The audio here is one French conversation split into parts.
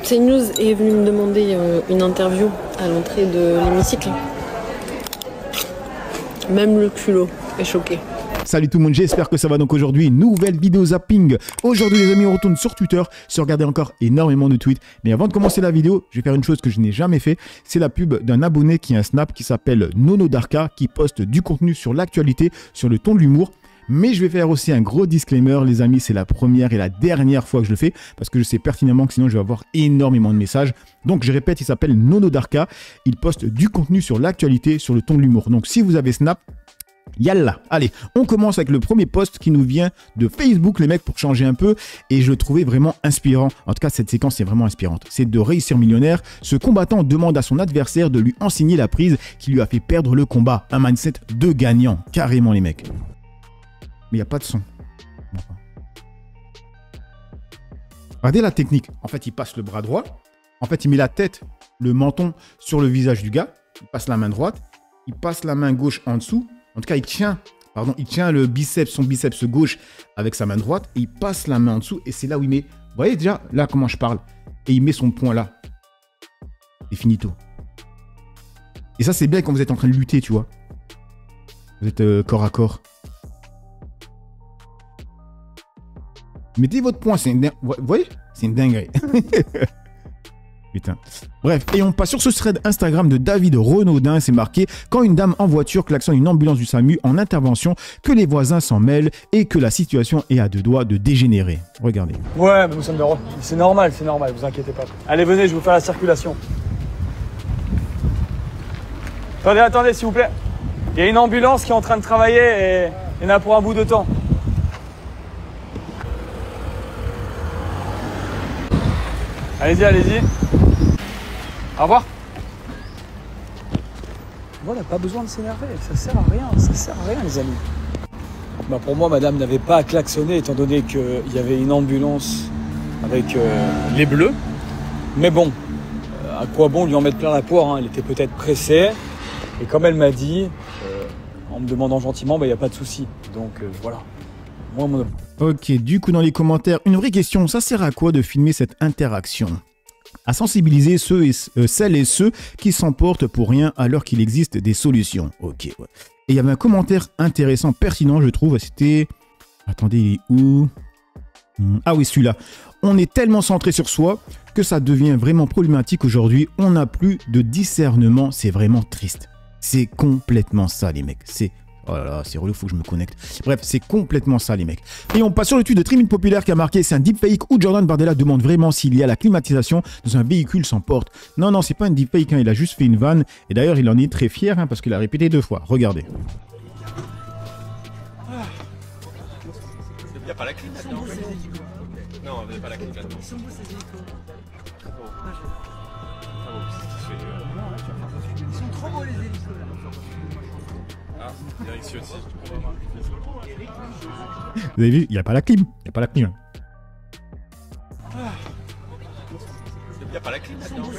CNews est venu me demander une interview à l'entrée de l'hémicycle. Même le culot est choqué. Salut tout le monde, j'espère que ça va. Donc aujourd'hui, nouvelle vidéo zapping. Aujourd'hui les amis, on retourne sur Twitter, se regarder encore énormément de tweets. Mais avant de commencer la vidéo, je vais faire une chose que je n'ai jamais fait. C'est la pub d'un abonné qui a un snap qui s'appelle Nono Darka, qui poste du contenu sur l'actualité, sur le ton de l'humour. Mais je vais faire aussi un gros disclaimer, les amis, c'est la première et la dernière fois que je le fais, parce que je sais pertinemment que sinon je vais avoir énormément de messages. Donc je répète, il s'appelle Nono Darka, il poste du contenu sur l'actualité, sur le ton de l'humour. Donc si vous avez Snap, yalla. Allez, on commence avec le premier post qui nous vient de Facebook, les mecs, pour changer un peu, et je le trouvais vraiment inspirant. En tout cas, cette séquence est vraiment inspirante. C'est de Réussir Millionnaire. Ce combattant demande à son adversaire de lui enseigner la prise qui lui a fait perdre le combat. Un mindset de gagnant, carrément les mecs. Mais il n'y a pas de son. Regardez la technique. En fait, il passe le bras droit. En fait, il met la tête, le menton sur le visage du gars. Il passe la main droite. Il passe la main gauche en dessous. En tout cas, il tient le biceps, son biceps gauche avec sa main droite. Et il passe la main en dessous. Et c'est là où il met... Vous voyez déjà, là, comment je parle. Et il met son poing là. C'est finito. Et ça, c'est bien quand vous êtes en train de lutter, tu vois. Vous êtes corps à corps. Mettez votre poing, c'est une dinguerie. Vous voyez? C'est une dinguerie. Putain. Bref, et on passe sur ce thread Instagram de David Renaudin. C'est marqué « Quand une dame en voiture klaxonne une ambulance du SAMU en intervention, que les voisins s'en mêlent et que la situation est à deux doigts de dégénérer. » Regardez. Ouais, mais c'est normal, vous inquiétez pas. Allez, venez, je vous fais la circulation. Attendez, s'il vous plaît. Il y a une ambulance qui est en train de travailler et il y en a pour un bout de temps. Allez-y, allez-y. Au revoir. Voilà, pas besoin de s'énerver, ça sert à rien les amis. Bah pour moi, madame n'avait pas à klaxonner étant donné qu'il y avait une ambulance avec les bleus. Mais bon, à quoi bon lui en mettre plein la poire, hein. Elle était peut-être pressée. Et comme elle m'a dit, en me demandant gentiment, bah, il n'y a pas de souci. Donc voilà. Moi, mon... Ok, du coup, dans les commentaires, une vraie question. Ça sert à quoi de filmer cette interaction? À sensibiliser celles et ceux qui s'emportent pour rien alors qu'il existe des solutions. Ok, ouais. Et il y avait un commentaire intéressant, pertinent, je trouve. C'était... Attendez, il est où? Ah oui, celui-là. On est tellement centré sur soi que ça devient vraiment problématique aujourd'hui. On n'a plus de discernement. C'est vraiment triste. C'est complètement ça, les mecs. Oh là là, c'est relou, faut que je me connecte. Bref, c'est complètement ça, les mecs. Et on passe sur le tweet de Tribune Populaire qui a marqué « C'est un deepfake où Jordan Bardella demande vraiment s'il y a la climatisation dans un véhicule sans porte. » Non, non, c'est pas un deepfake, hein, il a juste fait une vanne. Et d'ailleurs, il en est très fier hein, parce qu'il a répété 2 fois. Regardez. Il n'y a pas la clim là-dedans. Non, il n'y a pas la clim là-dedans. Ils sont trop beaux les hélicos là. Ah, il y a ici aussi. Vous avez vu, il n'y a pas la clim. Il n'y a pas la clim. Il n'y a pas la clim là-dedans.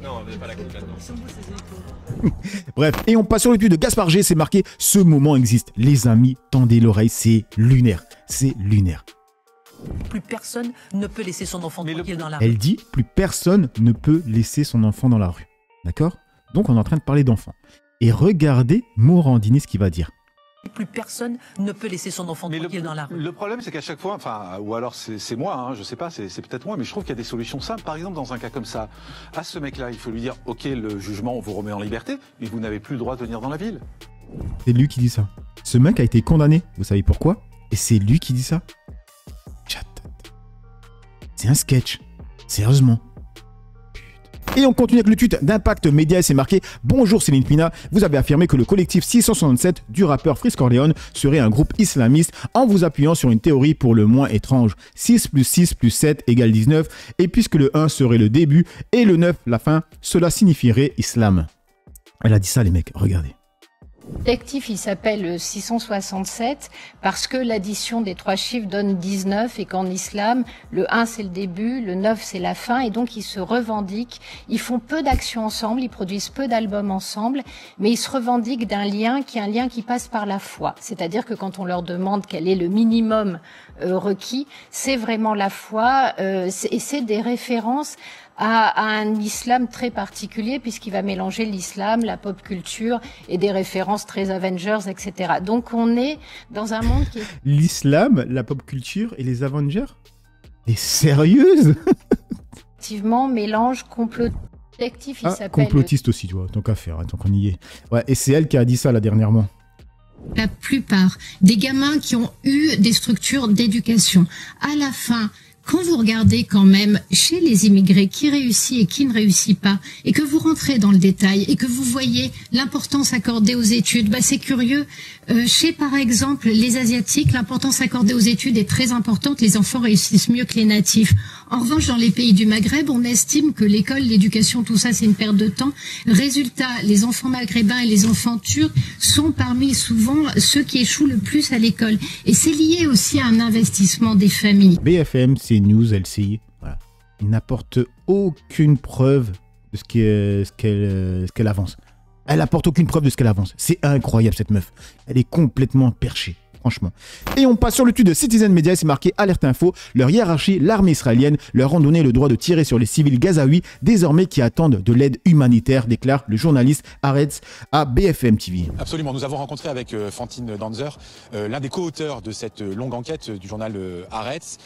Non, il n'y a pas la clim là-dedans. Bref, et on passe sur le tweet de Gaspard G. C'est marqué « Ce moment existe. Les amis, tendez l'oreille. C'est lunaire. C'est lunaire. » Plus personne ne peut laisser son enfant tranquille dans la rue. Elle dit « Plus personne ne peut laisser son enfant dans la rue. » D'accord? Donc on est en train de parler d'enfants. Et regardez Morandini ce qu'il va dire. Plus personne ne peut laisser son enfant tranquille dans la rue. Le problème, c'est qu'à chaque fois, enfin, ou alors c'est moi, hein, je sais pas, c'est peut-être moi, mais je trouve qu'il y a des solutions simples. Par exemple, dans un cas comme ça, à ce mec-là, il faut lui dire, ok, le jugement, on vous remet en liberté, mais vous n'avez plus le droit de venir dans la ville. C'est lui qui dit ça. Ce mec a été condamné. Vous savez pourquoi? Et c'est lui qui dit ça. C'est un sketch. Sérieusement. Et on continue avec le tweet d'Impact Média et c'est marqué « Bonjour Céline Pina, vous avez affirmé que le collectif 667 du rappeur Freeze Corleone serait un groupe islamiste en vous appuyant sur une théorie pour le moins étrange. 6 plus 6 plus 7 égale 19 et puisque le 1 serait le début et le 9 la fin, cela signifierait islam. » Elle a dit ça les mecs, regardez. L'objectif, il s'appelle 667 parce que l'addition des 3 chiffres donne 19 et qu'en islam, le 1 c'est le début, le 9 c'est la fin et donc ils se revendiquent. Ils font peu d'actions ensemble, ils produisent peu d'albums ensemble, mais ils se revendiquent d'un lien qui est un lien qui passe par la foi. C'est-à-dire que quand on leur demande quel est le minimum requis, c'est vraiment la foi et c'est des références à un islam très particulier puisqu'il va mélanger l'islam, la pop culture et des références très Avengers, etc. Donc on est dans un monde qui est... L'islam, la pop culture et les Avengers? T'es sérieuse? Effectivement, mélange complotiste. Il s'appelle... Complotiste aussi, tu vois, tant qu'à faire, tant qu'on y est. Ouais, et c'est elle qui a dit ça là dernièrement. La plupart des gamins qui ont eu des structures d'éducation, à la fin, quand vous regardez quand même chez les immigrés qui réussit et qui ne réussit pas, et que vous rentrez dans le détail et que vous voyez l'importance accordée aux études, bah c'est curieux. Chez par exemple les Asiatiques, l'importance accordée aux études est très importante. Les enfants réussissent mieux que les natifs. En revanche, dans les pays du Maghreb, on estime que l'école, l'éducation, tout ça, c'est une perte de temps. Résultat, les enfants maghrébins et les enfants turcs sont parmi souvent ceux qui échouent le plus à l'école. Et c'est lié aussi à un investissement des familles. BFM, CNews, LCI, voilà. Ils n'apportent aucune preuve de ce qu'elle avance. Elle apporte aucune preuve de ce qu'elle avance. C'est incroyable cette meuf. Elle est complètement perchée. Franchement. Et on passe sur le tweet de Citizen Media, c'est marqué Alerte Info. Leur hiérarchie, l'armée israélienne, leur ont donné le droit de tirer sur les civils gazaouis, désormais qui attendent de l'aide humanitaire, déclare le journaliste Haaretz à BFM TV. Absolument, nous avons rencontré avec Fantine Danzer, l'un des co-auteurs de cette longue enquête du journal Haaretz.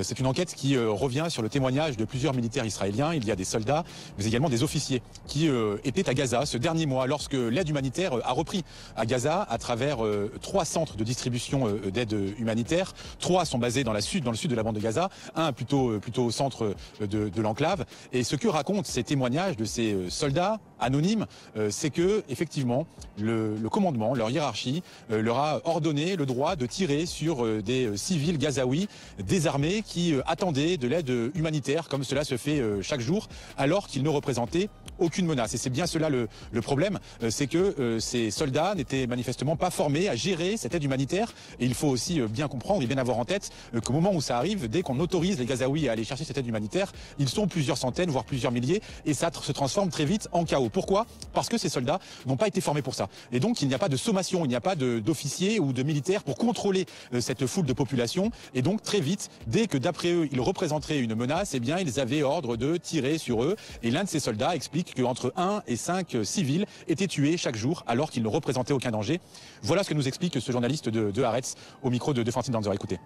C'est une enquête qui revient sur le témoignage de plusieurs militaires israéliens. Il y a des soldats, mais également des officiers qui étaient à Gaza ce dernier mois, lorsque l'aide humanitaire a repris à Gaza à travers 3 centres de distribution d'aide humanitaire. 3 sont basés dans le sud de la bande de Gaza, un plutôt au centre de l'enclave. Et ce que racontent ces témoignages de ces soldats anonymes, c'est que effectivement le commandement, leur hiérarchie, leur a ordonné le droit de tirer sur des civils gazaouis désarmés qui attendaient de l'aide humanitaire, comme cela se fait chaque jour, alors qu'ils ne représentaient aucune menace. Et c'est bien cela le problème, c'est que ces soldats n'étaient manifestement pas formés à gérer cette aide humanitaire. Et il faut aussi bien comprendre et bien avoir en tête qu'au moment où ça arrive, dès qu'on autorise les Gazaouis à aller chercher cette aide humanitaire, ils sont plusieurs centaines, voire plusieurs milliers, et ça se transforme très vite en chaos. Pourquoi? Parce que ces soldats n'ont pas été formés pour ça. Et donc il n'y a pas de sommation, il n'y a pas d'officiers ou de militaires pour contrôler cette foule de population. Et donc très vite, dès que d'après eux, ils représenteraient une menace, eh bien ils avaient ordre de tirer sur eux. Et l'un de ces soldats explique qu'entre 1 et 5 civils étaient tués chaque jour alors qu'ils ne représentaient aucun danger. Voilà ce que nous explique ce journaliste de Haaretz au micro de Fantine Danzer. Écoutez.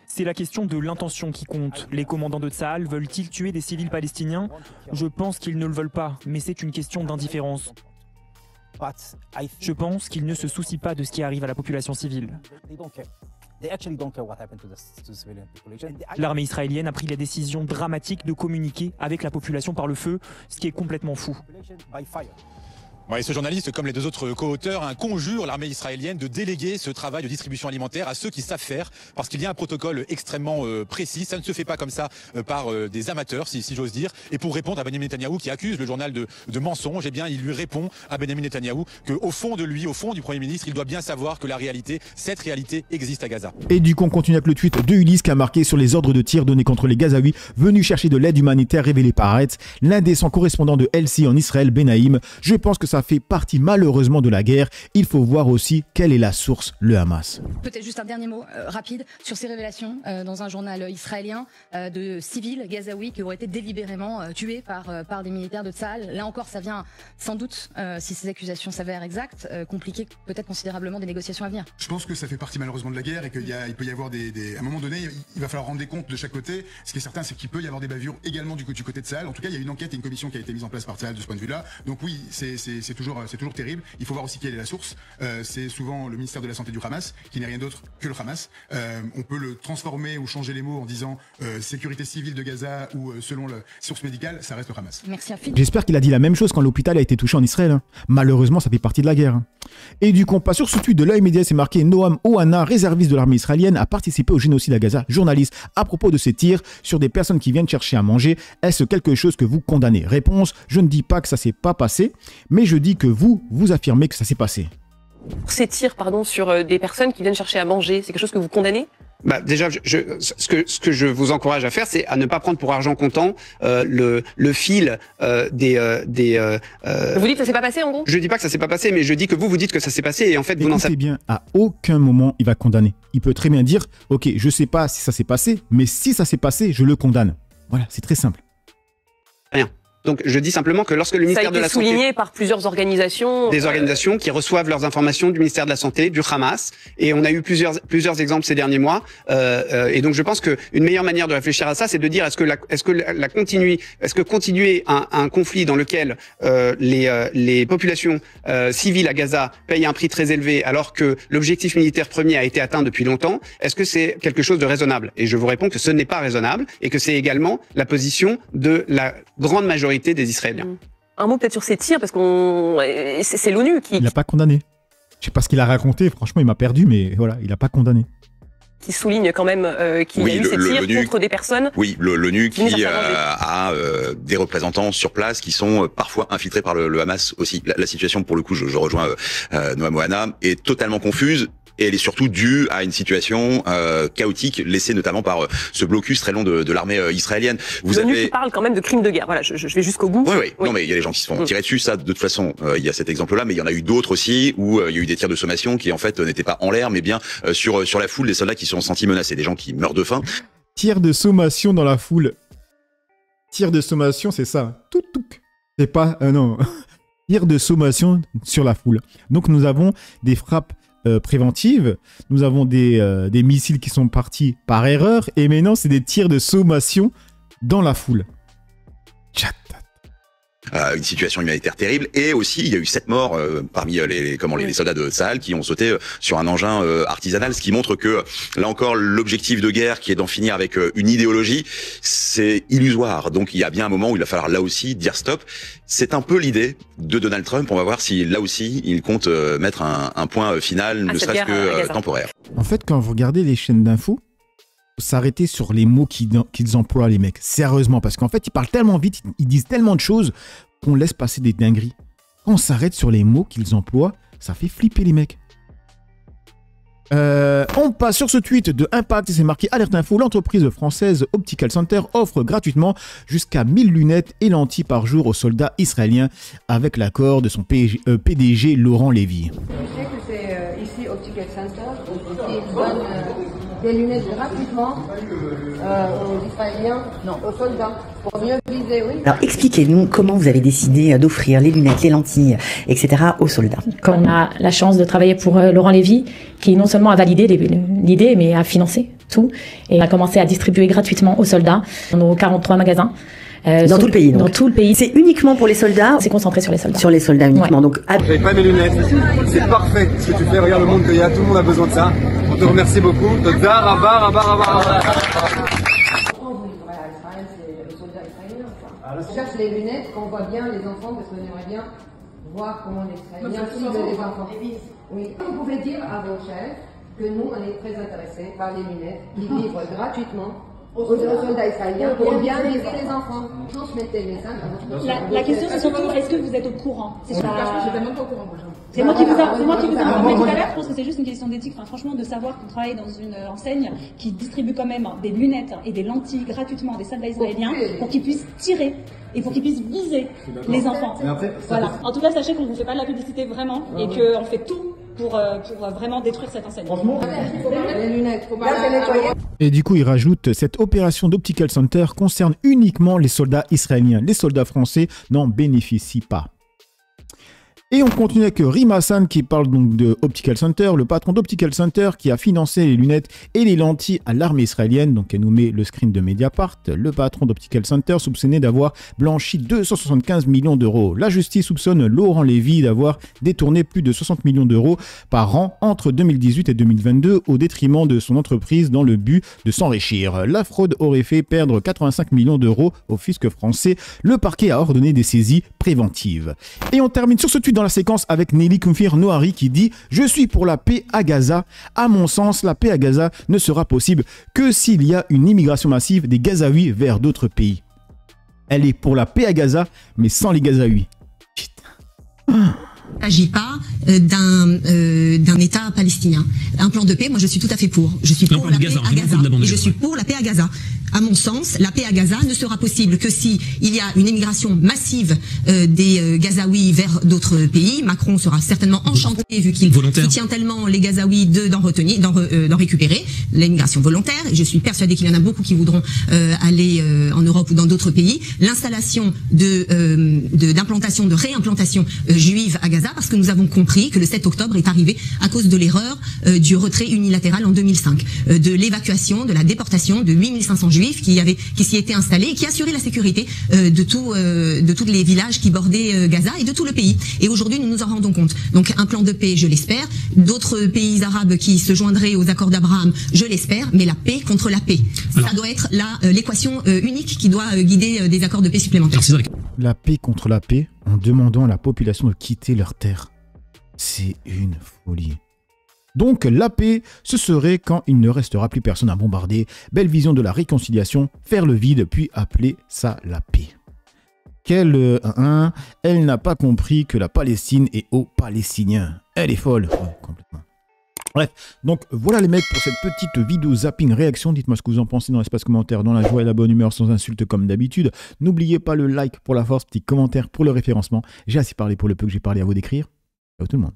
C'est la question de l'intention qui compte. Les commandants de Tsahal veulent-ils tuer des civils palestiniens? Je pense qu'ils ne le veulent pas, mais c'est une question d'indifférence. Je pense qu'ils ne se soucient pas de ce qui arrive à la population civile. L'armée israélienne a pris la décision dramatique de communiquer avec la population par le feu, ce qui est complètement fou. Ouais, ce journaliste, comme les 2 autres co-auteurs, conjure l'armée israélienne de déléguer ce travail de distribution alimentaire à ceux qui savent faire, parce qu'il y a un protocole extrêmement précis. Ça ne se fait pas comme ça par des amateurs, si j'ose dire. Et pour répondre à Benjamin Netanyahou, qui accuse le journal de mensonge, eh bien, il lui répond à Benjamin Netanyahou qu'au fond de lui, au fond du Premier ministre, il doit bien savoir que la réalité, cette réalité existe à Gaza. Et du coup, on continue avec le tweet de Ulysse qui a marqué sur les ordres de tir donnés contre les Gazaouis venus chercher de l'aide humanitaire révélée par Haaretz, l'indécent correspondant de LCI en Israël, Benaïm. Je pense que ça fait partie malheureusement de la guerre. Il faut voir aussi quelle est la source, le Hamas. Peut-être juste un dernier mot rapide sur ces révélations dans un journal israélien de civils gazaouis qui auraient été délibérément tués par des militaires de Tsahal. Là encore, ça vient sans doute, si ces accusations s'avèrent exactes, compliquer peut-être considérablement des négociations à venir. Je pense que ça fait partie malheureusement de la guerre et qu'il peut y avoir à un moment donné, il va falloir rendre des comptes de chaque côté. Ce qui est certain, c'est qu'il peut y avoir des bavures également du côté de Tsahal. En tout cas, il y a une enquête et une commission qui a été mise en place par Tsahal de ce point de vue-là. Donc oui, c'est toujours terrible. Il faut voir aussi quelle est la source. C'est souvent le ministère de la Santé du Hamas, qui n'est rien d'autre que le Hamas. On peut le transformer ou changer les mots en disant sécurité civile de Gaza ou selon la source médicale, ça reste le Hamas. Merci Afid. J'espère qu'il a dit la même chose quand l'hôpital a été touché en Israël. Malheureusement, ça fait partie de la guerre. Et du coup, pas sur ce tweet de l'œil média, c'est marqué Noam Ohana, réserviste de l'armée israélienne, a participé au génocide à Gaza. Journaliste, à propos de ces tirs sur des personnes qui viennent chercher à manger, est-ce quelque chose que vous condamnez? Réponse, je ne dis pas que ça s'est pas passé, mais je dis que vous affirmez que ça s'est passé. Ces tirs, pardon, sur des personnes qui viennent chercher à manger, c'est quelque chose que vous condamnez? Bah déjà, ce que je vous encourage à faire, c'est à ne pas prendre pour argent comptant le fil des. Vous dites que ça s'est pas passé en gros? Je dis pas que ça s'est pas passé, mais je dis que vous dites que ça s'est passé et en fait vous n'en savez bien. À aucun moment il va condamner. Il peut très bien dire, ok, je sais pas si ça s'est passé, mais si ça s'est passé, je le condamne. Voilà, c'est très simple. rien. Donc je dis simplement que lorsque le ministère de la Santé... Ça a été souligné par plusieurs organisations. Des organisations qui reçoivent leurs informations du ministère de la Santé, du Hamas, et on a eu plusieurs exemples ces derniers mois. Et donc je pense que une meilleure manière de réfléchir à ça, c'est de dire est-ce que continuer un conflit dans lequel les populations civiles à Gaza payent un prix très élevé alors que l'objectif militaire premier a été atteint depuis longtemps, est-ce que c'est quelque chose de raisonnable? Et je vous réponds que ce n'est pas raisonnable et que c'est également la position de la grande majorité des Israéliens. Un mot peut-être sur ces tirs, parce qu'on c'est l'ONU qui... Il n'a pas condamné. Je sais pas ce qu'il a raconté, franchement il m'a perdu, mais voilà, il n'a pas condamné. Qui souligne quand même qu'il y a eu ces tirs contre des personnes. Oui, l'ONU qui a des représentants sur place qui sont parfois infiltrés par le Hamas aussi. La situation, pour le coup, je rejoins Noam Ohana, est totalement confuse. Et elle est surtout due à une situation chaotique laissée notamment par ce blocus très long de l'armée israélienne. L'ONU qui parle quand même de crimes de guerre. Voilà, je vais jusqu'au bout. Oui. Non, mais il y a des gens qui se font tirer dessus. Ça, de toute façon, il y a cet exemple-là, mais il y en a eu d'autres aussi où il y a eu des tirs de sommation qui en fait n'étaient pas en l'air, mais bien sur la foule, des soldats qui se sont sentis menacés, des gens qui meurent de faim. Tir de sommation dans la foule. Tir de sommation, c'est ça. C'est pas non. Tir de sommation sur la foule. Donc nous avons des frappes préventive, nous avons des missiles qui sont partis par erreur, et maintenant c'est des tirs de sommation dans la foule. Une situation humanitaire terrible, et aussi il y a eu 7 morts parmi les soldats de Tsahal qui ont sauté sur un engin artisanal, ce qui montre que là encore l'objectif de guerre qui est d'en finir avec une idéologie, c'est illusoire. Donc il y a bien un moment où il va falloir là aussi dire stop. C'est un peu l'idée de Donald Trump. On va voir si là aussi il compte mettre un point final, ne serait-ce que temporaire. En fait, quand vous regardez les chaînes d'infos, s'arrêter sur les mots qu'ils emploient, les mecs. Sérieusement, parce qu'en fait, ils parlent tellement vite, ils disent tellement de choses qu'on laisse passer des dingueries. Quand on s'arrête sur les mots qu'ils emploient, ça fait flipper les mecs. On passe sur ce tweet de Impact et c'est marqué Alerte Info. L'entreprise française Optical Center offre gratuitement jusqu'à 1000 lunettes et lentilles par jour aux soldats israéliens avec l'accord de son PDG Laurent Lévy. Je sais que c'est ici Optical Center qui donne des lunettes gratuitement aux Israéliens, aux soldats, pour mieux viser, oui. Alors expliquez-nous comment vous avez décidé d'offrir les lunettes, les lentilles, etc. aux soldats. Quand on a la chance de travailler pour Laurent Lévy, qui non seulement a validé l'idée, mais a financé tout, et a commencé à distribuer gratuitement aux soldats dans nos 43 magasins. Dans tout le pays, donc. Dans tout le pays. C'est uniquement pour les soldats. C'est concentré sur les soldats. Sur les soldats uniquement. Ouais. Donc, j'avais pas mes lunettes. C'est parfait ce que tu fais. Regarde le monde qu'il y a. Tout le monde a besoin de ça. On te remercie beaucoup. On cherche les lunettes, qu'on voit bien les enfants, parce qu'on aimerait bien voir comment les Israéliens ciblent les enfants. Oui. Vous pouvez dire à vos chefs que nous, on est très intéressés par les lunettes qui livrent gratuitement aux soldats israéliens pour bien viser les enfants. Transmettez les messages. La question c'est surtout, est-ce que vous êtes au courant? Je suis même pas au courant, moi. C'est moi qui vous ai informé tout à l'heure. Je pense que c'est juste une question d'éthique. Enfin, franchement, de savoir qu'on travaille dans une enseigne qui distribue quand même des lunettes et des lentilles gratuitement à des soldats israéliens pour qu'ils puissent tirer et pour qu'ils puissent viser les enfants. Voilà. En tout cas, sachez qu'on ne vous fait pas de la publicité vraiment et qu'on fait tout pour vraiment détruire cette enseigne. Les lunettes, faut pas les nettoyer. Et du coup, il rajoute, cette opération d'Optical Center concerne uniquement les soldats israéliens. Les soldats français n'en bénéficient pas. Et on continue avec Rim Hassan qui parle donc de Optical Center, le patron d'Optical Center qui a financé les lunettes et les lentilles à l'armée israélienne. Donc elle nous met le screen de Mediapart. Le patron d'Optical Center soupçonné d'avoir blanchi 275 millions d'euros. La justice soupçonne Laurent Lévy d'avoir détourné plus de 60 millions d'euros par an entre 2018 et 2022 au détriment de son entreprise dans le but de s'enrichir. La fraude aurait fait perdre 85 millions d'euros au fisc français. Le parquet a ordonné des saisies préventives. Et on termine sur ce tweet dans la séquence avec Nelly Kounfir Noari qui dit « Je suis pour la paix à Gaza. À mon sens, la paix à Gaza ne sera possible que s'il y a une immigration massive des Gazaouis vers d'autres pays. » Elle est pour la paix à Gaza, mais sans les Gazaouis. Il ne s'agit pas d'un État palestinien. Un plan de paix, moi je suis tout à fait pour. Je suis pour la paix à Gaza. Et je suis pour la paix à Gaza. À mon sens, la paix à Gaza ne sera possible que si il y a une émigration massive des Gazaouis vers d'autres pays. Macron sera certainement enchanté vu qu'il soutient tellement les Gazaouis d'en récupérer l'immigration volontaire. Et je suis persuadée qu'il y en a beaucoup qui voudront aller en Europe ou dans d'autres pays. L'installation d'implantation, de réimplantation juive à Gaza, parce que nous avons compris que le 7 octobre est arrivé à cause de l'erreur du retrait unilatéral en 2005, de l'évacuation, de la déportation de 8500 juifs qui s'y étaient installés et qui assuraient la sécurité de tous les villages qui bordaient Gaza et de tout le pays. Et aujourd'hui, nous nous en rendons compte. Donc un plan de paix, je l'espère. D'autres pays arabes qui se joindraient aux accords d'Abraham, je l'espère. Mais la paix contre la paix, ça doit être l'équation unique qui doit guider des accords de paix supplémentaires. La paix contre la paix en demandant à la population de quitter leur terre. C'est une folie. Donc la paix, ce serait quand il ne restera plus personne à bombarder. Belle vision de la réconciliation, faire le vide, puis appeler ça la paix. Elle n'a pas compris que la Palestine est aux Palestiniens. Elle est folle. Ouais, complètement. Bref, donc voilà les mecs pour cette petite vidéo zapping réaction. Dites-moi ce que vous en pensez dans l'espace commentaire, dans la joie et la bonne humeur, sans insultes comme d'habitude. N'oubliez pas le like pour la force, petit commentaire pour le référencement. J'ai assez parlé pour le peu que j'ai parlé, à vous d'écrire. Ciao tout le monde.